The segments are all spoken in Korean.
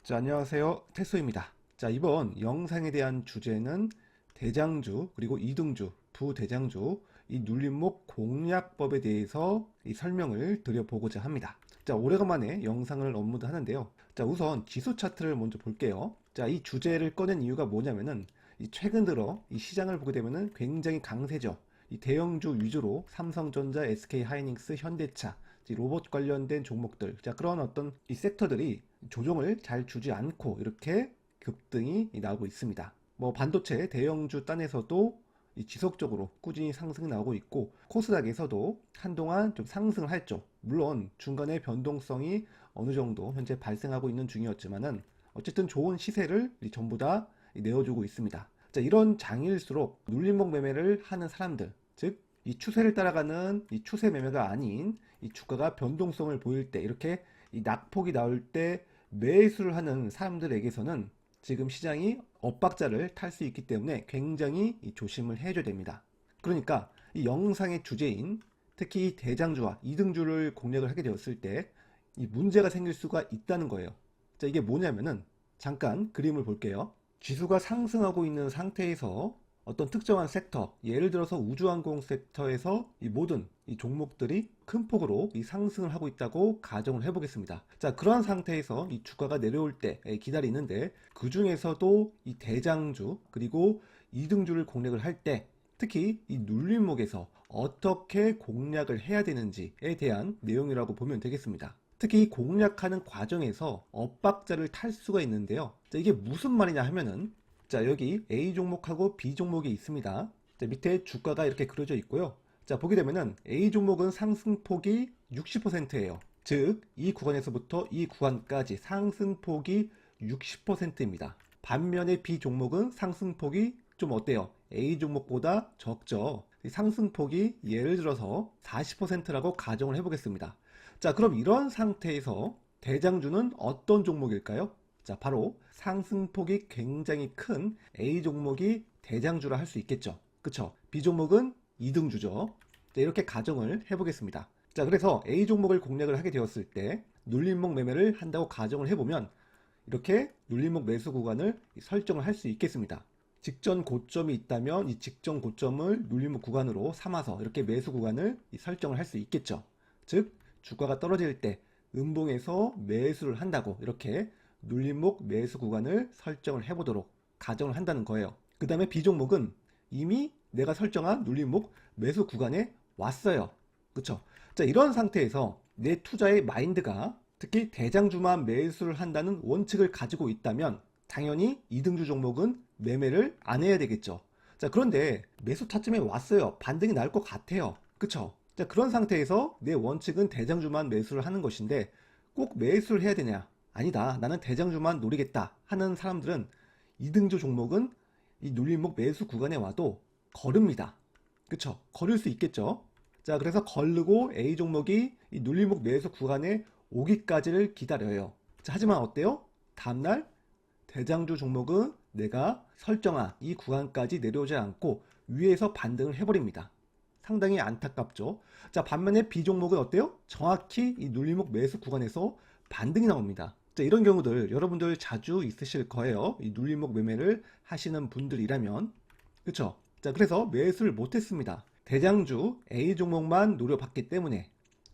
자, 안녕하세요. 태소입니다. 자, 이번 영상에 대한 주제는 대장주, 그리고 이등주, 부대장주, 이 눌림목 공략법에 대해서 이 설명을 드려보고자 합니다. 자, 오래간만에 영상을 업로드 하는데요. 자, 우선 지수 차트를 먼저 볼게요. 자, 이 주제를 꺼낸 이유가 뭐냐면은 이 최근 들어 이 시장을 보게 되면은 굉장히 강세죠. 이 대형주 위주로 삼성전자, SK하이닉스, 현대차, 로봇 관련된 종목들, 자, 그런 어떤 이 섹터들이 조정을 잘 주지 않고 이렇게 급등이 나오고 있습니다. 뭐 반도체 대형주 딴에서도 지속적으로 꾸준히 상승이 나오고 있고, 코스닥에서도 한동안 좀 상승을 했죠. 물론 중간에 변동성이 어느 정도 현재 발생하고 있는 중이었지만은 어쨌든 좋은 시세를 전부 다 내어주고 있습니다. 자, 이런 장일수록 눌림목 매매를 하는 사람들, 즉 이 추세를 따라가는 이 추세 매매가 아닌 이 주가가 변동성을 보일 때, 이렇게 이 낙폭이 나올 때 매수를 하는 사람들에게서는 지금 시장이 엇박자를 탈 수 있기 때문에 굉장히 조심을 해줘야 됩니다. 그러니까 이 영상의 주제인 특히 대장주와 이등주를 공략을 하게 되었을 때 이 문제가 생길 수가 있다는 거예요. 자, 이게 뭐냐면은 잠깐 그림을 볼게요. 지수가 상승하고 있는 상태에서 어떤 특정한 섹터, 예를 들어서 우주항공 섹터에서 이 모든 이 종목들이 큰 폭으로 이 상승을 하고 있다고 가정을 해보겠습니다. 자, 그러한 상태에서 이 주가가 내려올 때 기다리는데, 그 중에서도 이 대장주 그리고 이등주를 공략을 할 때 특히 이 눌림목에서 어떻게 공략을 해야 되는지에 대한 내용이라고 보면 되겠습니다. 특히 공략하는 과정에서 엇박자를 탈 수가 있는데요. 자, 이게 무슨 말이냐 하면은, 자, 여기 A 종목하고 B 종목이 있습니다. 자, 밑에 주가가 이렇게 그려져 있고요. 자, 보게 되면은 A 종목은 상승폭이 60%예요. 즉, 이 구간에서부터 이 구간까지 상승폭이 60%입니다. 반면에 B 종목은 상승폭이 좀 어때요? A 종목보다 적죠. 상승폭이 예를 들어서 40%라고 가정을 해보겠습니다. 자, 그럼 이런 상태에서 대장주는 어떤 종목일까요? 자, 바로 상승폭이 굉장히 큰 A 종목이 대장주라 할 수 있겠죠. 그쵸? B 종목은 이등주죠. 자, 이렇게 가정을 해보겠습니다. 자, 그래서 A 종목을 공략을 하게 되었을 때 눌림목 매매를 한다고 가정을 해보면 이렇게 눌림목 매수 구간을 설정을 할 수 있겠습니다. 직전 고점이 있다면 이 직전 고점을 눌림목 구간으로 삼아서 이렇게 매수 구간을 설정을 할 수 있겠죠. 즉, 주가가 떨어질 때 음봉에서 매수를 한다고 이렇게 눌림목 매수 구간을 설정을 해보도록 가정을 한다는 거예요. 그 다음에 B 종목은 이미 내가 설정한 눌림목 매수 구간에 왔어요. 그쵸? 자, 이런 상태에서 내 투자의 마인드가 특히 대장주만 매수를 한다는 원칙을 가지고 있다면 당연히 이등주 종목은 매매를 안 해야 되겠죠. 자, 그런데 매수 타점에 왔어요. 반등이 날 것 같아요. 그쵸? 자, 그런 상태에서 내 원칙은 대장주만 매수를 하는 것인데 꼭 매수를 해야 되냐? 아니다, 나는 대장주만 노리겠다 하는 사람들은 이등주 종목은 이 눌림목 매수 구간에 와도 거릅니다. 그쵸? 거를 수 있겠죠? 자, 그래서 거르고 A 종목이 이 눌림목 매수 구간에 오기까지를 기다려요. 자, 하지만 어때요? 다음날 대장주 종목은 내가 설정한 이 구간까지 내려오지 않고 위에서 반등을 해버립니다. 상당히 안타깝죠. 자, 반면에 B 종목은 어때요? 정확히 이 눌림목 매수 구간에서 반등이 나옵니다. 자, 이런 경우들 여러분들 자주 있으실 거예요. 이 눌림목 매매를 하시는 분들이라면. 그쵸? 자, 그래서 매수를 못했습니다. 대장주 A 종목만 노려봤기 때문에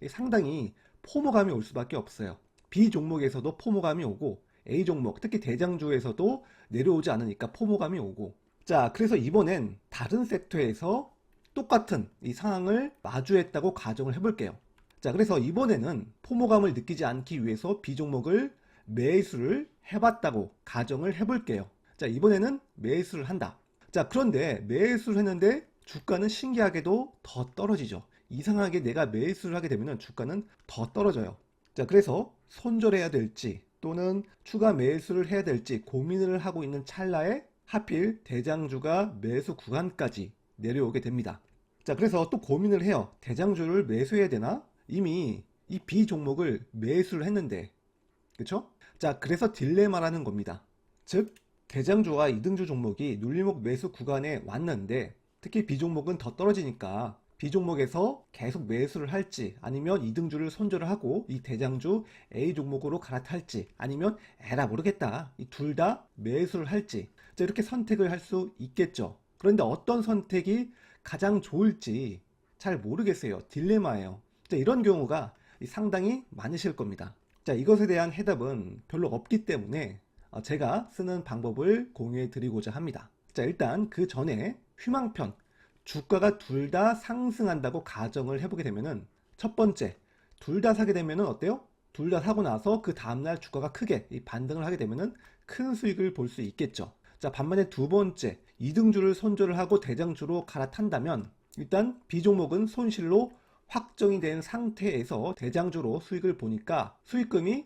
상당히 포모감이 올 수밖에 없어요. B 종목에서도 포모감이 오고 A 종목, 특히 대장주에서도 내려오지 않으니까 포모감이 오고. 자, 그래서 이번엔 다른 섹터에서 똑같은 이 상황을 마주했다고 가정을 해볼게요. 자, 그래서 이번에는 포모감을 느끼지 않기 위해서 B 종목을 매수를 해봤다고 가정을 해볼게요. 자, 이번에는 매수를 한다. 자, 그런데 매수를 했는데 주가는 신기하게도 더 떨어지죠. 이상하게 내가 매수를 하게 되면 주가는 더 떨어져요. 자, 그래서 손절해야 될지 또는 추가 매수를 해야 될지 고민을 하고 있는 찰나에 하필 대장주가 매수 구간까지 내려오게 됩니다. 자, 그래서 또 고민을 해요. 대장주를 매수해야 되나? 이미 이 B 종목을 매수를 했는데. 그쵸? 자, 그래서 딜레마라는 겁니다. 즉, 대장주와 이등주 종목이 눌림목 매수 구간에 왔는데 특히 B 종목은 더 떨어지니까 B 종목에서 계속 매수를 할지, 아니면 이등주를 손절을 하고 이 대장주 A 종목으로 갈아탈지, 아니면 에라 모르겠다, 이 둘 다 매수를 할지, 자, 이렇게 선택을 할 수 있겠죠. 그런데 어떤 선택이 가장 좋을지 잘 모르겠어요. 딜레마예요. 자, 이런 경우가 상당히 많으실 겁니다. 자, 이것에 대한 해답은 별로 없기 때문에 제가 쓰는 방법을 공유해 드리고자 합니다. 자, 일단 그 전에 희망편, 주가가 둘 다 상승한다고 가정을 해보게 되면은, 첫 번째, 둘 다 사게 되면은 어때요? 둘 다 사고 나서 그 다음날 주가가 크게 반등을 하게 되면은 큰 수익을 볼 수 있겠죠. 자, 반면에 두 번째, 이등주를 손절을 하고 대장주로 갈아탄다면 일단 B 종목은 손실로 확정이 된 상태에서 대장주로 수익을 보니까 수익금이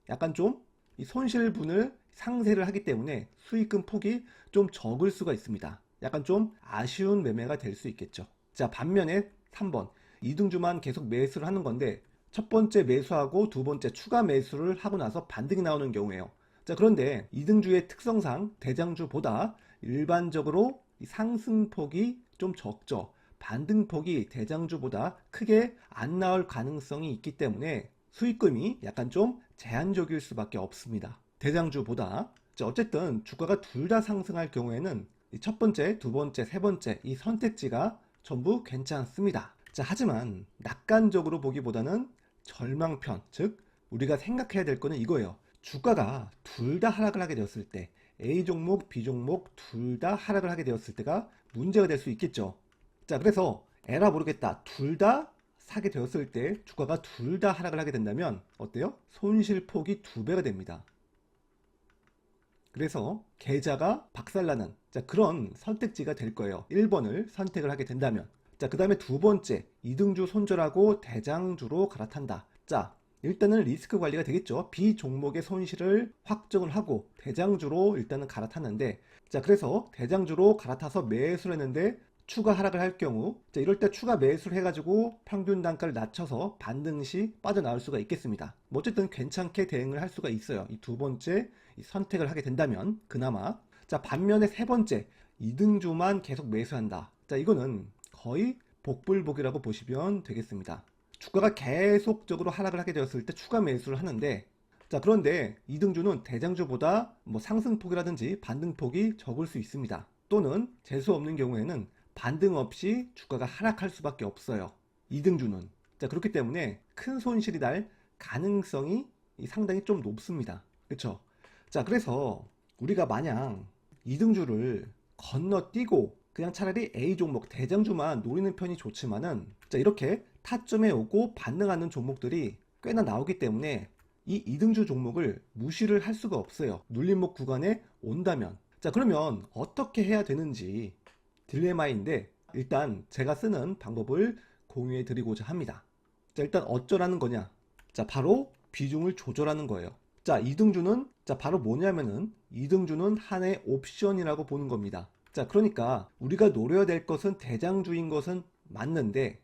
약간 좀 이 손실분을 상쇄를 하기 때문에 수익금 폭이 좀 적을 수가 있습니다. 약간 좀 아쉬운 매매가 될 수 있겠죠. 자, 반면에 3번, 이등주만 계속 매수를 하는 건데 첫 번째 매수하고 두 번째 추가 매수를 하고 나서 반등이 나오는 경우에요. 자, 그런데 이등주의 특성상 대장주보다 일반적으로 상승폭이 좀 적죠. 반등폭이 대장주보다 크게 안 나올 가능성이 있기 때문에 수익금이 약간 좀 제한적일 수밖에 없습니다. 대장주보다. 자, 어쨌든 주가가 둘 다 상승할 경우에는 첫 번째, 두 번째, 세 번째 이 선택지가 전부 괜찮습니다. 자, 하지만 낙관적으로 보기보다는 절망편, 즉 우리가 생각해야 될 거는 이거예요. 주가가 둘 다 하락을 하게 되었을 때, A 종목, B 종목 둘 다 하락을 하게 되었을 때가 문제가 될 수 있겠죠. 자, 그래서 에라 모르겠다, 둘 다 사게 되었을 때 주가가 둘 다 하락을 하게 된다면 어때요? 손실폭이 2배가 됩니다. 그래서 계좌가 박살나는, 자, 그런 선택지가 될 거예요. 1번을 선택을 하게 된다면. 자, 그 다음에 두 번째, 이등주 손절하고 대장주로 갈아탄다. 자, 일단은 리스크 관리가 되겠죠. B 종목의 손실을 확정을 하고 대장주로 일단은 갈아탔는데, 자, 그래서 대장주로 갈아타서 매수를 했는데 추가 하락을 할 경우, 자, 이럴 때 추가 매수를 해가지고 평균 단가를 낮춰서 반등 시 빠져나올 수가 있겠습니다. 뭐 어쨌든 괜찮게 대응을 할 수가 있어요. 이 두 번째 선택을 하게 된다면 그나마. 자, 반면에 세 번째, 이등주만 계속 매수한다. 자, 이거는 거의 복불복이라고 보시면 되겠습니다. 주가가 계속적으로 하락을 하게 되었을 때 추가 매수를 하는데, 자, 그런데 이등주는 대장주보다 뭐 상승폭이라든지 반등폭이 적을 수 있습니다. 또는 재수 없는 경우에는 반등 없이 주가가 하락할 수밖에 없어요. 이등주는. 자, 그렇기 때문에 큰 손실이 날 가능성이 상당히 좀 높습니다. 그렇죠? 자, 그래서 우리가 마냥 이등주를 건너뛰고 그냥 차라리 A 종목 대장주만 노리는 편이 좋지만은, 자, 이렇게 타점에 오고 반등하는 종목들이 꽤나 나오기 때문에 이 이등주 종목을 무시를 할 수가 없어요. 눌림목 구간에 온다면. 자, 그러면 어떻게 해야 되는지 딜레마인데, 일단 제가 쓰는 방법을 공유해 드리고자 합니다. 자, 일단 어쩌라는 거냐? 자, 바로 비중을 조절하는 거예요. 자, 이등주는 자, 바로 뭐냐면은 이등주는 하나의 옵션이라고 보는 겁니다. 자, 그러니까 우리가 노려야 될 것은 대장주인 것은 맞는데,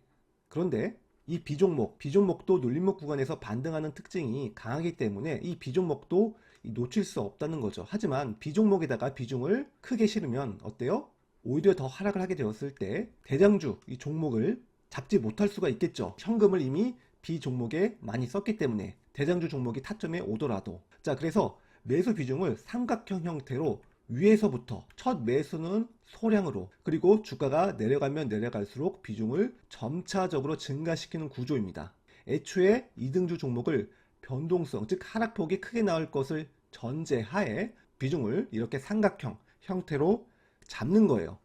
그런데 이 B종목도 눌림목 구간에서 반등하는 특징이 강하기 때문에 이 B종목도 놓칠 수 없다는 거죠. 하지만 B종목에다가 비중을 크게 실으면 어때요? 오히려 더 하락을 하게 되었을 때 대장주 이 종목을 잡지 못할 수가 있겠죠. 현금을 이미 B종목에 많이 썼기 때문에 대장주 종목이 타점에 오더라도. 자, 그래서 매수 비중을 삼각형 형태로 위에서부터 첫 매수는 소량으로, 그리고 주가가 내려가면 내려갈수록 비중을 점차적으로 증가시키는 구조입니다. 애초에 이등주 종목을 변동성, 즉 하락폭이 크게 나올 것을 전제하에 비중을 이렇게 삼각형 형태로 잡는 거예요.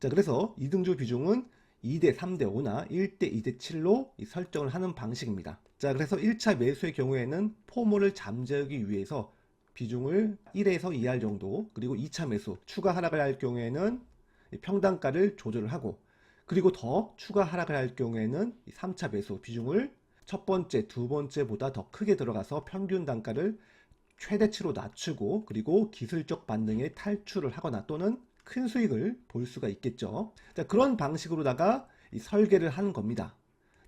자, 그래서 이등주 비중은 2대 3대 5나 1대 2대 7로 설정을 하는 방식입니다. 자, 그래서 1차 매수의 경우에는 포모를 잠재우기 위해서 비중을 1에서 2할 정도, 그리고 2차 매수, 추가 하락을 할 경우에는 평단가를 조절을 하고, 그리고 더 추가 하락을 할 경우에는 3차 매수 비중을 첫 번째, 두 번째보다 더 크게 들어가서 평균 단가를 최대치로 낮추고, 그리고 기술적 반등에 탈출을 하거나 또는 큰 수익을 볼 수가 있겠죠. 자, 그런 방식으로다가 설계를 하는 겁니다.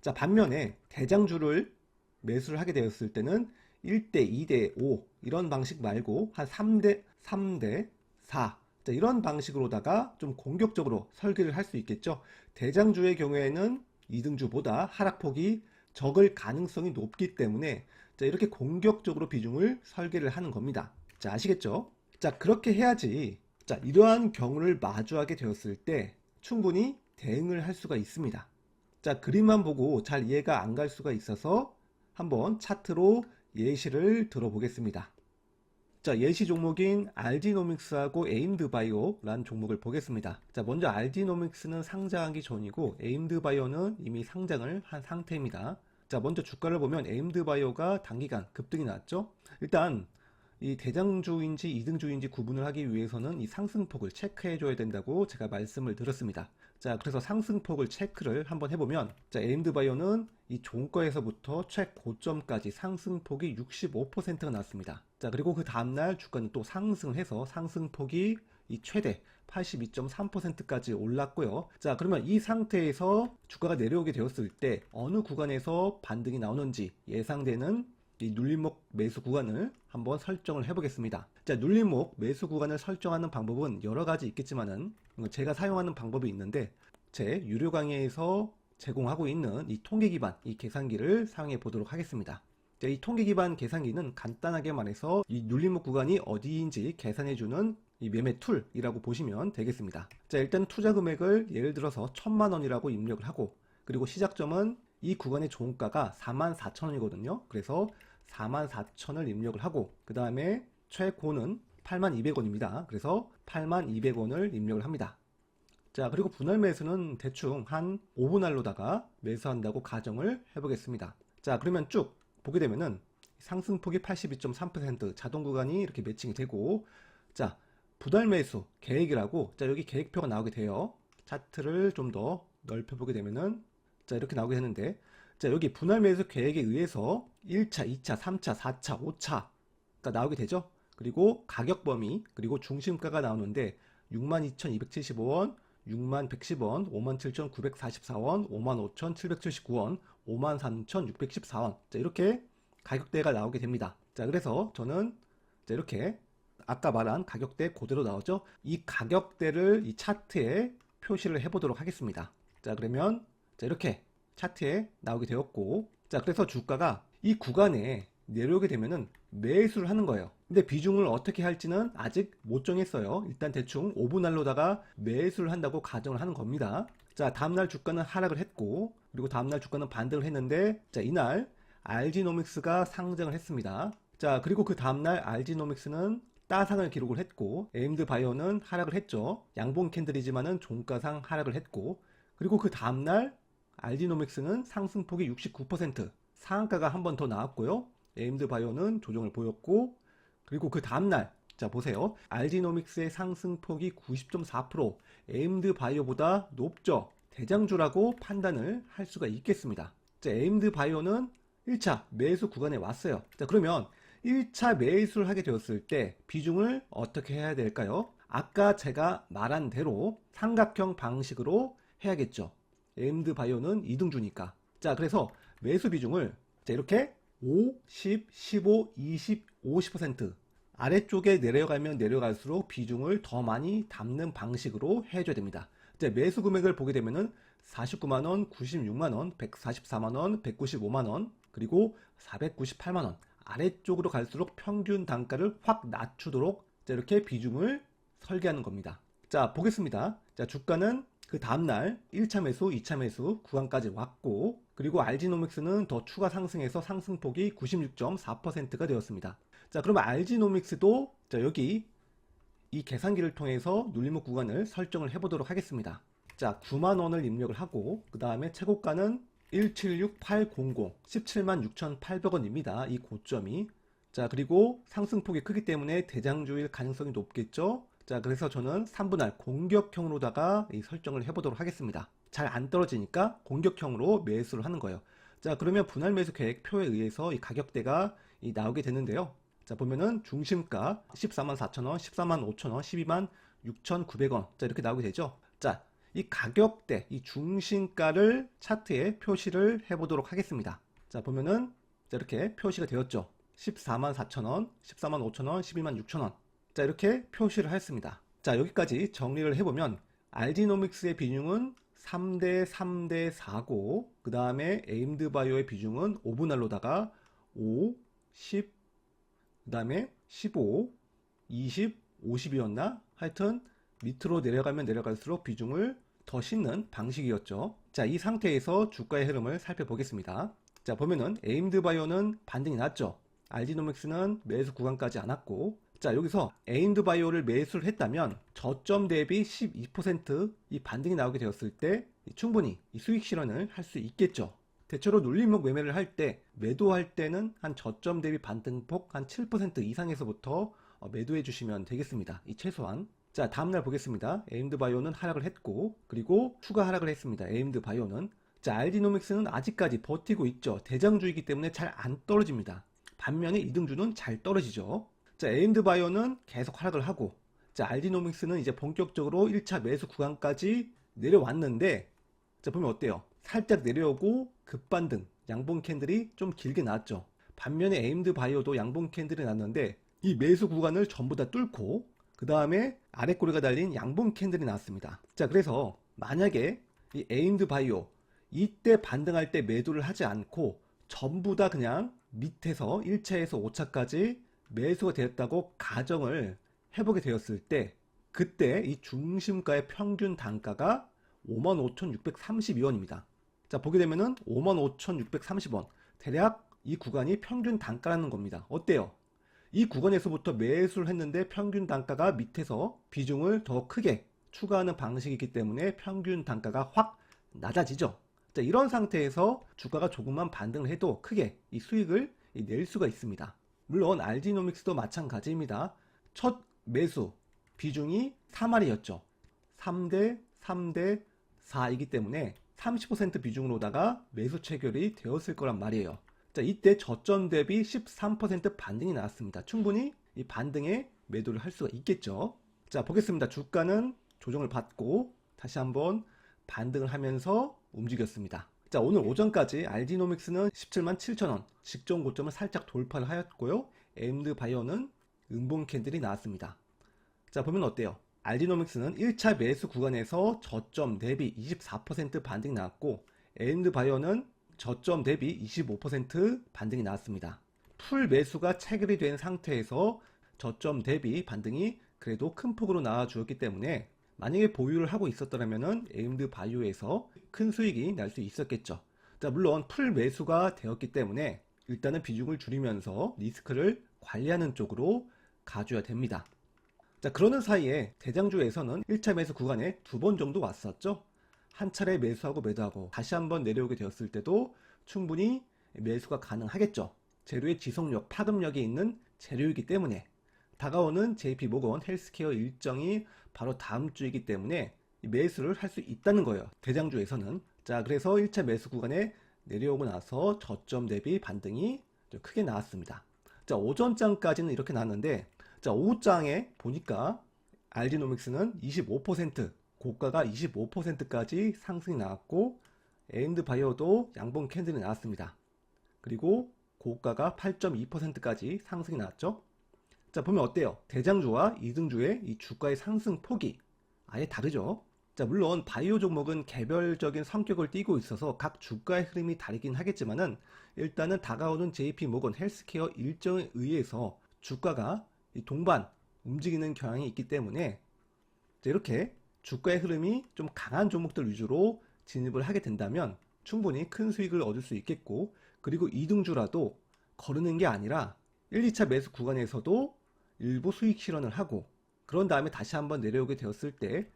자, 반면에 대장주를 매수를 하게 되었을 때는 1대 2대 5 이런 방식 말고 한 3대 4 자, 이런 방식으로다가 좀 공격적으로 설계를 할 수 있겠죠. 대장주의 경우에는 이등주보다 하락폭이 적을 가능성이 높기 때문에 자, 이렇게 공격적으로 비중을 설계를 하는 겁니다. 자, 아시겠죠? 자, 그렇게 해야지 자, 이러한 경우를 마주하게 되었을 때 충분히 대응을 할 수가 있습니다. 자, 그림만 보고 잘 이해가 안 갈 수가 있어서 한번 차트로 예시를 들어보겠습니다. 자, 예시 종목인 알지노믹스하고 에임드바이오라는 종목을 보겠습니다. 자, 먼저 알지노믹스는 상장하기 전이고 에임드바이오는 이미 상장을 한 상태입니다. 자, 먼저 주가를 보면 에임드바이오가 단기간 급등이 나왔죠. 일단 이 대장주인지 이등주인지 구분을 하기 위해서는 이 상승폭을 체크해 줘야 된다고 제가 말씀을 드렸습니다. 자, 그래서 상승폭을 체크를 한번 해보면 자, 에임드바이오는 이 종가에서부터 최고점까지 상승폭이 65%가 났습니다. 자, 그리고 그 다음날 주가는 또 상승을 해서 상승폭이 이 최대 82.3%까지 올랐고요. 자, 그러면 이 상태에서 주가가 내려오게 되었을 때 어느 구간에서 반등이 나오는지 예상되는 이 눌림목 매수 구간을 한번 설정을 해보겠습니다. 자, 눌림목 매수 구간을 설정하는 방법은 여러 가지 있겠지만은 제가 사용하는 방법이 있는데 제 유료 강의에서 제공하고 있는 이 통계 기반 이 계산기를 사용해 보도록 하겠습니다. 자, 이 통계 기반 계산기는 간단하게 말해서 이 눌림목 구간이 어디인지 계산해주는 이 매매 툴이라고 보시면 되겠습니다. 자, 일단 투자 금액을 예를 들어서 1000만원이라고 입력을 하고 그리고 시작점은 이 구간의 종가가 44,000원이거든요. 그래서 44,000을 입력을 하고 그 다음에 최고는 82,200원입니다. 그래서 82,200원을 입력을 합니다. 자, 그리고 분할 매수는 대충 한 5분 할로다가 매수한다고 가정을 해보겠습니다. 자, 그러면 쭉 보게 되면은 상승폭이 82.3% 자동 구간이 이렇게 매칭이 되고 자, 분할 매수 계획이라고 자, 여기 계획표가 나오게 돼요. 차트를 좀 더 넓혀보게 되면은 자, 이렇게 나오게 되는데 자, 여기 분할 매수 계획에 의해서 1차, 2차, 3차, 4차, 5차가 나오게 되죠. 그리고 가격 범위, 그리고 중심가가 나오는데 62,275원, 61,110원, 57,944원, 55,779원, 53,614원. 자, 이렇게 가격대가 나오게 됩니다. 자, 그래서 저는 자, 이렇게 아까 말한 가격대 그대로 나오죠. 이 가격대를 이 차트에 표시를 해보도록 하겠습니다. 자, 그러면 자, 이렇게 차트에 나오게 되었고 자, 그래서 주가가 이 구간에 내려오게 되면은 매수를 하는 거예요. 근데 비중을 어떻게 할지는 아직 못 정했어요. 일단 대충 5분 할로다가 매수를 한다고 가정을 하는 겁니다. 자, 다음날 주가는 하락을 했고 그리고 다음날 주가는 반등을 했는데 자, 이날 알지노믹스가 상장을 했습니다. 자, 그리고 그 다음날 알지노믹스는 따상을 기록을 했고 에임드바이오는 하락을 했죠. 양봉 캔들이지만은 종가상 하락을 했고 그리고 그 다음날 알지노믹스는 상승폭이 69% 상한가가 한 번 더 나왔고요. 에임드바이오는 조정을 보였고 그리고 그 다음날 자, 보세요. 알지노믹스의 상승폭이 90.4% 에임드바이오보다 높죠. 대장주라고 판단을 할 수가 있겠습니다. 자, 에임드바이오는 1차 매수 구간에 왔어요. 자, 그러면 1차 매수를 하게 되었을 때 비중을 어떻게 해야 될까요? 아까 제가 말한 대로 삼각형 방식으로 해야겠죠. 에임드바이오는 이등주니까. 자, 그래서 매수 비중을 자, 이렇게 5, 10, 15, 20, 50% 아래쪽에 내려가면 내려갈수록 비중을 더 많이 담는 방식으로 해줘야 됩니다. 자, 매수 금액을 보게 되면은 49만원, 96만원, 144만원, 195만원, 그리고 498만원. 아래쪽으로 갈수록 평균 단가를 확 낮추도록 자, 이렇게 비중을 설계하는 겁니다. 자, 보겠습니다. 자, 주가는 그 다음날 1차 매수, 2차 매수 구간까지 왔고 그리고 알지노믹스는 더 추가 상승해서 상승폭이 96.4%가 되었습니다. 자, 그러면 알지노믹스도 자, 여기 이 계산기를 통해서 눌림목 구간을 설정을 해보도록 하겠습니다. 자, 9만원을 입력을 하고 그 다음에 최고가는 176800 176,800원입니다. 이 고점이. 자, 그리고 상승폭이 크기 때문에 대장주일 가능성이 높겠죠. 자, 그래서 저는 3분할 공격형으로다가 이 설정을 해보도록 하겠습니다. 잘 안 떨어지니까 공격형으로 매수를 하는 거예요. 자, 그러면 분할 매수 계획표에 의해서 이 가격대가 나오게 되는데요. 자, 보면은 중심가 144,000원, 145,000원, 126,900원. 자, 이렇게 나오게 되죠. 자, 이 가격대, 이 중심가를 차트에 표시를 해보도록 하겠습니다. 자, 보면은 자, 이렇게 표시가 되었죠. 144,000원, 145,000원, 126,000원. 자, 이렇게 표시를 했습니다. 자, 여기까지 정리를 해보면 알지노믹스의 비중은 3대 3대 4고 그 다음에 에임드바이오의 비중은 5분할로다가 5, 10, 그 다음에 15, 20, 50이었나? 하여튼 밑으로 내려가면 내려갈수록 비중을 더 싣는 방식이었죠. 자, 이 상태에서 주가의 흐름을 살펴보겠습니다. 자, 보면은 에임드바이오는 반등이 났죠. 알지노믹스는 매수 구간까지 안 왔고, 자, 여기서 에임드바이오를 매수를 했다면 저점 대비 12%이 반등이 나오게 되었을 때 충분히 이 수익 실현을 할 수 있겠죠. 대체로 눌림목 매매를 할 때 매도할 때는 한 저점 대비 반등폭 한 7% 이상에서부터 매도해 주시면 되겠습니다. 이 최소한. 자, 다음날 보겠습니다. 에임드바이오는 하락을 했고, 그리고 추가 하락을 했습니다. 에임드바이오는. 자, 알지노믹스는 아직까지 버티고 있죠. 대장주이기 때문에 잘 안 떨어집니다. 반면에 이등주는 잘 떨어지죠. 자, 에임드바이오는 계속 하락을 하고, 자, 알지노믹스는 이제 본격적으로 1차 매수 구간까지 내려왔는데, 자, 보면 어때요? 살짝 내려오고 급반등, 양봉 캔들이 좀 길게 나왔죠. 반면에 에임드바이오도 양봉 캔들이 났는데, 이 매수 구간을 전부 다 뚫고, 그 다음에 아래 꼬리가 달린 양봉 캔들이 나왔습니다. 자, 그래서 만약에 이 에임드바이오 이때 반등할 때 매도를 하지 않고 전부 다 그냥 밑에서 1차에서 5차까지 매수가 되었다고 가정을 해보게 되었을 때, 그때 이 중심가의 평균 단가가 55,632원입니다. 자, 보게 되면은 55,630원. 대략 이 구간이 평균 단가라는 겁니다. 어때요? 이 구간에서부터 매수를 했는데 평균 단가가 밑에서 비중을 더 크게 추가하는 방식이기 때문에 평균 단가가 확 낮아지죠. 자, 이런 상태에서 주가가 조금만 반등을 해도 크게 이 수익을 낼 수가 있습니다. 물론 알지노믹스도 마찬가지입니다. 첫 매수 비중이 3할이었죠. 3대 3대 4이기 때문에 30% 비중으로다가 매수 체결이 되었을 거란 말이에요. 자, 이때 저점 대비 13% 반등이 나왔습니다. 충분히 이 반등에 매도를 할 수가 있겠죠. 자, 보겠습니다. 주가는 조정을 받고 다시 한번 반등을 하면서 움직였습니다. 자, 오늘 오전까지 알지노믹스는 17만 7천원 직전 고점을 살짝 돌파를 하였고요. 에임드바이오는 음봉 캔들이 나왔습니다. 자, 보면 어때요? 알지노믹스는 1차 매수 구간에서 저점 대비 24% 반등이 나왔고, 에임드바이오는 저점 대비 25% 반등이 나왔습니다. 풀 매수가 체결이 된 상태에서 저점 대비 반등이 그래도 큰 폭으로 나와 주었기 때문에 만약에 보유를 하고 있었더라면 에임드바이오에서 큰 수익이 날 수 있었겠죠. 자, 물론 풀 매수가 되었기 때문에 일단은 비중을 줄이면서 리스크를 관리하는 쪽으로 가줘야 됩니다. 자, 그러는 사이에 대장주에서는 1차 매수 구간에 2번 정도 왔었죠. 한 차례 매수하고 매도하고 다시 한번 내려오게 되었을 때도 충분히 매수가 가능하겠죠. 재료의 지속력, 파급력이 있는 재료이기 때문에. 다가오는 JP모건 헬스케어 일정이 바로 다음 주이기 때문에 매수를 할 수 있다는 거예요. 대장주에서는. 자, 그래서 1차 매수 구간에 내려오고 나서 저점 대비 반등이 좀 크게 나왔습니다. 자, 오전장까지는 이렇게 나왔는데, 자, 오후장에 보니까 알지노믹스는 25%, 고가가 25%까지 상승이 나왔고, 에임드바이오도 양봉 캔들이 나왔습니다. 그리고 고가가 8.2%까지 상승이 나왔죠. 자, 보면 어때요? 대장주와 이등주의 이 주가의 상승 폭이 아예 다르죠. 자, 물론 바이오 종목은 개별적인 성격을 띠고 있어서 각 주가의 흐름이 다르긴 하겠지만은 일단은 다가오는 JP모건 헬스케어 일정에 의해서 주가가 동반 움직이는 경향이 있기 때문에 이렇게 주가의 흐름이 좀 강한 종목들 위주로 진입을 하게 된다면 충분히 큰 수익을 얻을 수 있겠고, 그리고 이등주라도 거르는 게 아니라 1, 2차 매수 구간에서도 일부 수익 실현을 하고, 그런 다음에 다시 한번 내려오게 되었을 때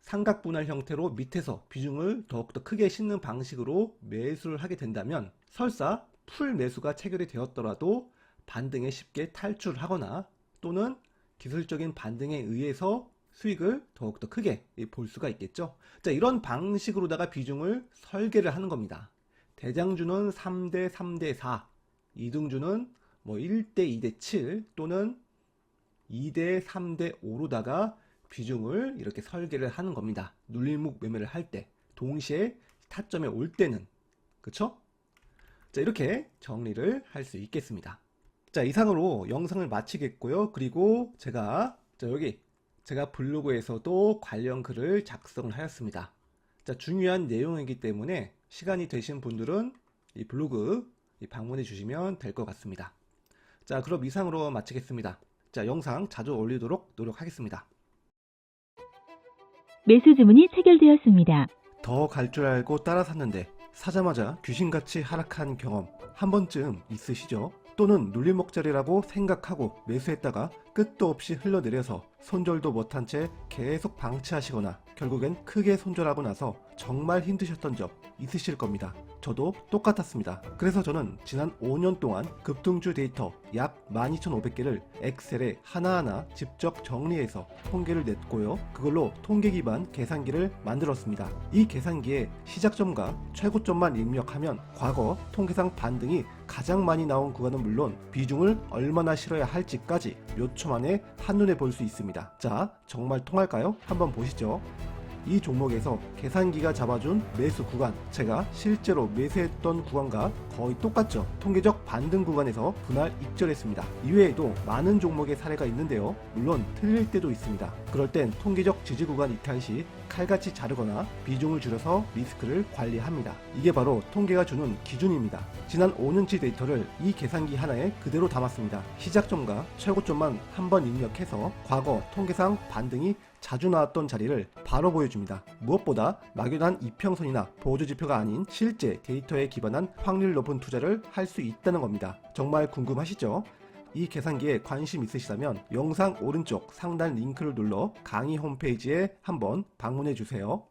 삼각 분할 형태로 밑에서 비중을 더욱더 크게 싣는 방식으로 매수를 하게 된다면 설사 풀 매수가 체결이 되었더라도 반등에 쉽게 탈출하거나 또는 기술적인 반등에 의해서 수익을 더욱더 크게 볼 수가 있겠죠. 자, 이런 방식으로다가 비중을 설계를 하는 겁니다. 대장주는 3대 3대 4, 이등주는 뭐 1대 2대 7 또는 2대 3대 5로다가 비중을 이렇게 설계를 하는 겁니다. 눌림목 매매를 할 때, 동시에 타점에 올 때는, 그쵸? 자, 이렇게 정리를 할 수 있겠습니다. 자, 이상으로 영상을 마치겠고요. 그리고 제가 여기 제가 블로그에서도 관련 글을 작성을 하였습니다. 자, 중요한 내용이기 때문에 시간이 되신 분들은 이 블로그 방문해 주시면 될 것 같습니다. 자, 그럼 이상으로 마치겠습니다. 자, 영상 자주 올리도록 노력하겠습니다. 매수 주문이 체결되었습니다. 더 갈 줄 알고 따라 샀는데 사자마자 귀신같이 하락한 경험 한 번쯤 있으시죠? 또는 눌림목자리라고 생각하고 매수했다가 끝도 없이 흘러내려서 손절도 못한 채 계속 방치하시거나 결국엔 크게 손절하고 나서 정말 힘드셨던 적 있으실 겁니다. 저도 똑같았습니다. 그래서 저는 지난 5년 동안 급등주 데이터 약 12,500개를 엑셀에 하나하나 직접 정리해서 통계를 냈고요. 그걸로 통계 기반 계산기를 만들었습니다. 이 계산기에 시작점과 최고점만 입력하면 과거 통계상 반등이 가장 많이 나온 구간은 물론 비중을 얼마나 실어야 할지까지 몇 초 만에 한눈에 볼 수 있습니다. 자, 정말 통할까요? 한번 보시죠. 이 종목에서 계산기가 잡아준 매수 구간, 제가 실제로 매수했던 구간과 거의 똑같죠. 통계적 반등 구간에서 분할 익절했습니다. 이외에도 많은 종목의 사례가 있는데요. 물론 틀릴 때도 있습니다. 그럴 땐 통계적 지지 구간 이탈 시 칼같이 자르거나 비중을 줄여서 리스크를 관리합니다. 이게 바로 통계가 주는 기준입니다. 지난 5년치 데이터를 이 계산기 하나에 그대로 담았습니다. 시작점과 최고점만 한번 입력해서 과거 통계상 반등이 자주 나왔던 자리를 바로 보여줍니다. 무엇보다 막연한 이평선이나 보조지표가 아닌 실제 데이터에 기반한 확률 높은 투자를 할 수 있다는 겁니다. 정말 궁금하시죠? 이 계산기에 관심 있으시다면 영상 오른쪽 상단 링크를 눌러 강의 홈페이지에 한번 방문해 주세요.